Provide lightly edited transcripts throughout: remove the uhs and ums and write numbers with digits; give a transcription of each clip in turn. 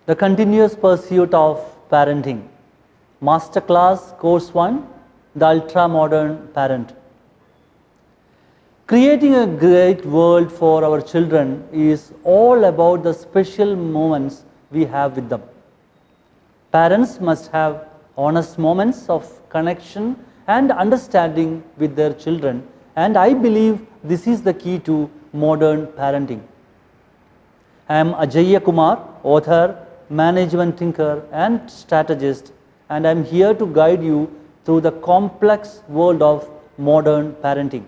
The continuous pursuit of parenting. Masterclass Course 1, the Ultramodern Parent. Creating a great world for our children is all about the special moments we have with them. Parents must have honest moments of connection and understanding with their children, and I believe this is the key to modern parenting. I am Ajayya Kumar, author, management thinker and strategist, and I am here to guide you through the complex world of modern parenting.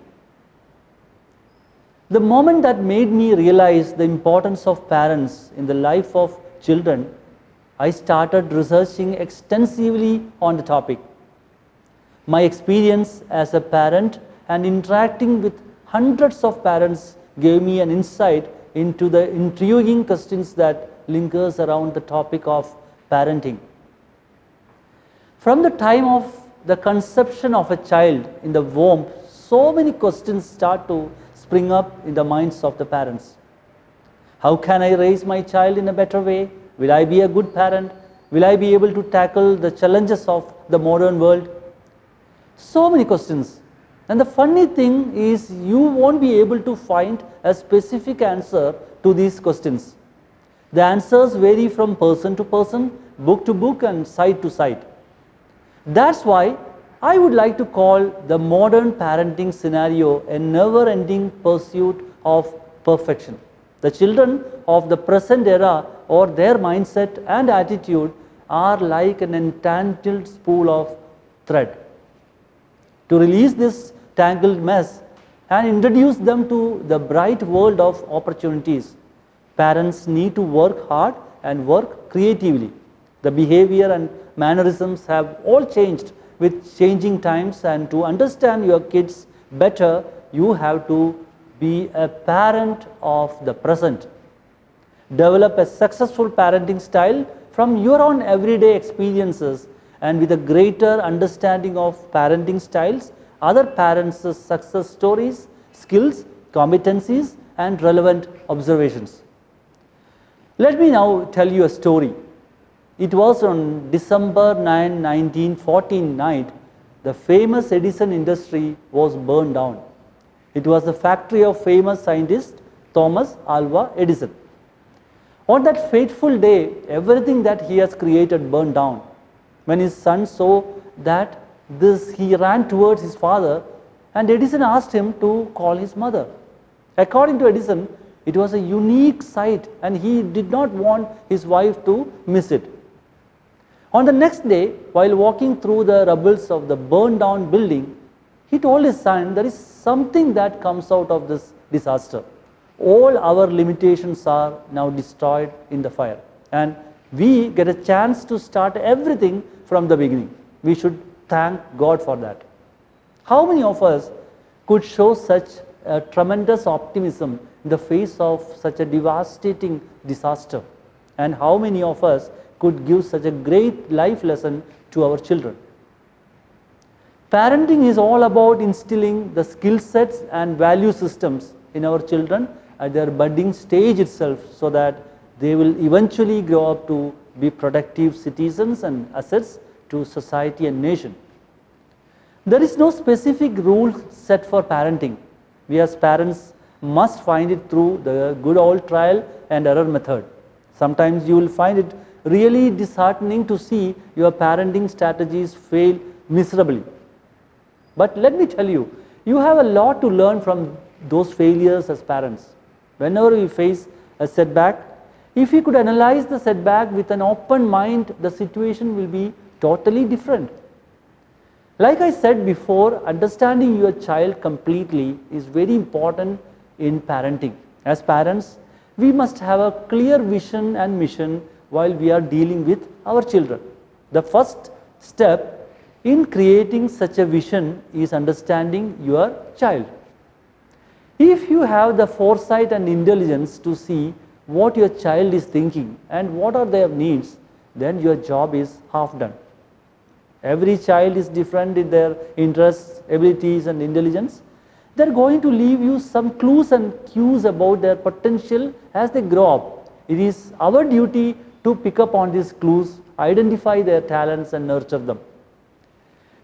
The moment that made me realize the importance of parents in the life of children, I started researching extensively on the topic. My experience as a parent and interacting with hundreds of parents gave me an insight into the intriguing questions that lingers around the topic of parenting. From the time of the conception of a child in the womb, so many questions start to spring up in the minds of the parents. How can I raise my child in a better way? Will I be a good parent? Will I be able to tackle the challenges of the modern world? So many questions. And the funny thing is, you won't be able to find a specific answer to these questions. The answers vary from person to person, book to book and site to site. That's why I would like to call the modern parenting scenario a never-ending pursuit of perfection. The children of the present era or their mindset and attitude are like an entangled spool of thread. To release this tangled mess and introduce them to the bright world of opportunities, parents need to work hard and work creatively. The behavior and mannerisms have all changed with changing times, and to understand your kids better, you have to be a parent of the present. Develop a successful parenting style from your own everyday experiences, and with a greater understanding of parenting styles, other parents' success stories, skills, competencies and relevant observations. Let me now tell you a story. It was on December 9, 1914 night, the famous Edison industry was burned down. It was the factory of famous scientist Thomas Alva Edison. On that fateful day, everything that he has created burned down. When his son saw that he ran towards his father, and Edison asked him to call his mother. According to Edison, it was a unique sight and he did not want his wife to miss it. On the next day, while walking through the rubbles of the burned down building, he told his son, there is something that comes out of this disaster. All our limitations are now destroyed in the fire, and we get a chance to start everything from the beginning. We should thank God for that. How many of us could show such a tremendous optimism in the face of such a devastating disaster? And how many of us could give such a great life lesson to our children? Parenting is all about instilling the skill sets and value systems in our children at their budding stage itself, so that they will eventually grow up to be productive citizens and assets to society and nation. There is no specific rule set for parenting. We as parents must find it through the good old trial and error method. Sometimes you will find it really disheartening to see your parenting strategies fail miserably. But let me tell you, you have a lot to learn from those failures as parents. Whenever we face a setback, if we could analyze the setback with an open mind, the situation will be totally different. Like I said before, understanding your child completely is very important in parenting. As parents, we must have a clear vision and mission while we are dealing with our children. The first step in creating such a vision is understanding your child. If you have the foresight and intelligence to see what your child is thinking and what are their needs, then your job is half done. Every child is different in their interests, abilities and intelligence. They are going to leave you some clues and cues about their potential as they grow up. It is our duty to pick up on these clues, identify their talents and nurture them.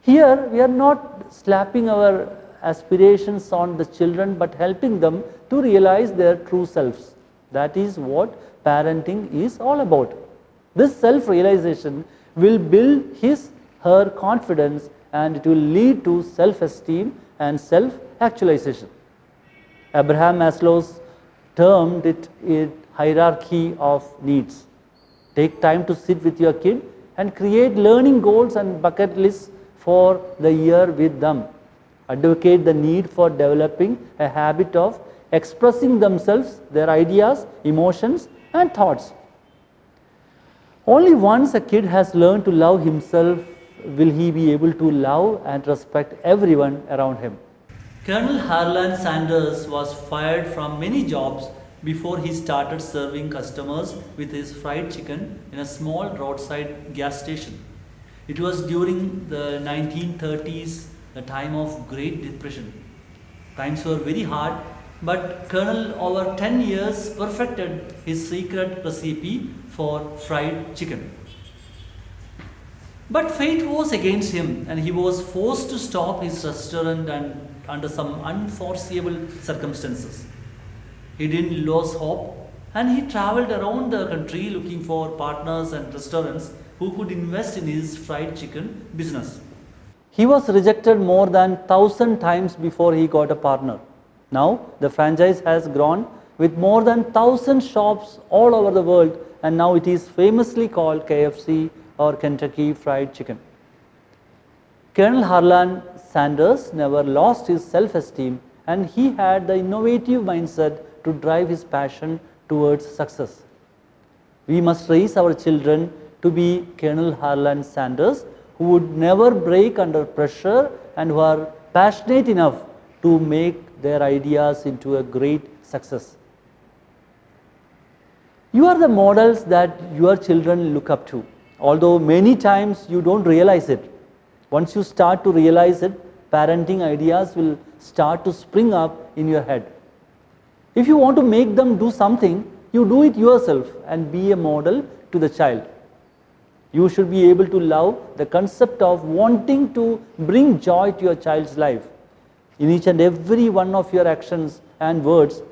Here we are not slapping our aspirations on the children, but helping them to realize their true selves. That is what parenting is all about. This self-realization will build her confidence, and it will lead to self-esteem and self-actualization. Abraham Maslow's termed it a hierarchy of needs. Take time to sit with your kid and create learning goals and bucket lists for the year with them. Advocate the need for developing a habit of expressing themselves, their ideas, emotions and thoughts. Only once a kid has learned to love himself will he be able to love and respect everyone around him. Colonel Harlan Sanders was fired from many jobs before he started serving customers with his fried chicken in a small roadside gas station. It was during the 1930s, the time of Great Depression. Times were very hard, but Colonel over 10 years perfected his secret recipe for fried chicken. But fate was against him, and he was forced to stop his restaurant and under some unforeseeable circumstances. He didn't lose hope, and he traveled around the country looking for partners and restaurants who could invest in his fried chicken business. He was rejected more than 1,000 times before he got a partner. Now the franchise has grown with more than 1,000 shops all over the world, and now it is famously called KFC or Kentucky Fried Chicken. Colonel Harlan Sanders never lost his self-esteem, and he had the innovative mindset to drive his passion towards success. We must raise our children to be Colonel Harlan Sanders, who would never break under pressure and who are passionate enough to make their ideas into a great success. You are the models that your children look up to, although many times you don't realize it. Once you start to realize it, parenting ideas will start to spring up in your head. If you want to make them do something, you do it yourself and be a model to the child. You should be able to love the concept of wanting to bring joy to your child's life. In each and every one of your actions and words,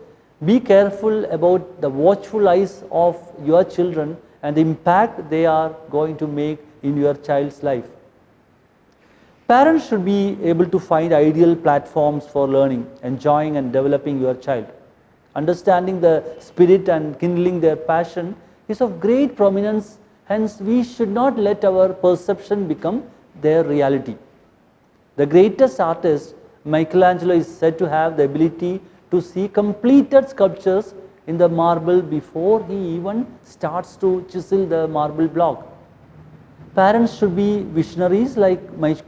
be careful about the watchful eyes of your children and the impact they are going to make in your child's life. Parents should be able to find ideal platforms for learning, enjoying and developing your child. Understanding the spirit and kindling their passion is of great prominence. Hence, we should not let our perception become their reality. The greatest artist, Michelangelo, is said to have the ability to see completed sculptures in the marble before he even starts to chisel the marble block. Parents should be visionaries like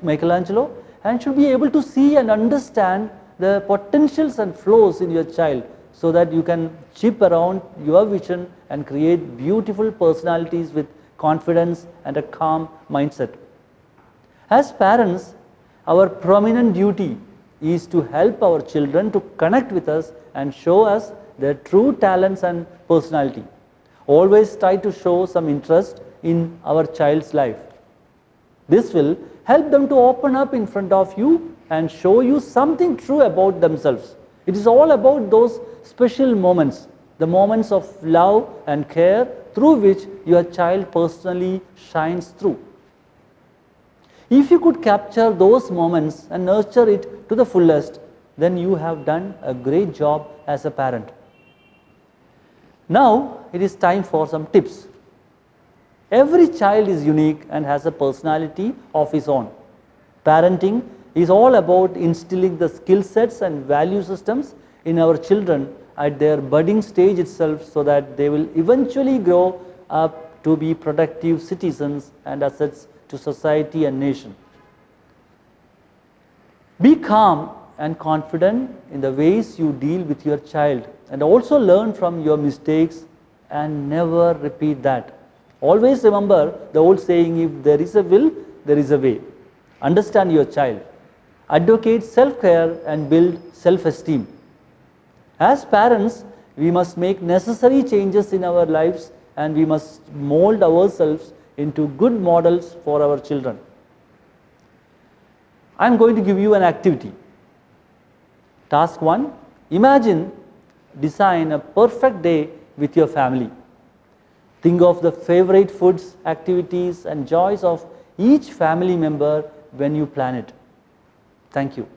Michelangelo and should be able to see and understand the potentials and flaws in your child so that you can chip around your vision and create beautiful personalities with confidence and a calm mindset. As parents, our prominent duty is to help our children to connect with us and show us their true talents and personality. Always try to show some interest in our child's life. This will help them to open up in front of you and show you something true about themselves. It is all about those special moments, the moments of love and care through which your child personally shines through. If you could capture those moments and nurture it to the fullest, then you have done a great job as a parent. Now it is time for some tips. Every child is unique and has a personality of his own. Parenting is all about instilling the skill sets and value systems in our children at their budding stage itself so that they will eventually grow up to be productive citizens and assets to society and nation. Be calm and confident in the ways you deal with your child, and also learn from your mistakes and never repeat that. Always remember the old saying, if there is a will, there is a way. Understand your child. Advocate self-care and build self-esteem. As parents, we must make necessary changes in our lives and we must mold ourselves into good models for our children. I am going to give you an activity. Task 1, imagine, design a perfect day with your family. Think of the favorite foods, activities and joys of each family member when you plan it. Thank you.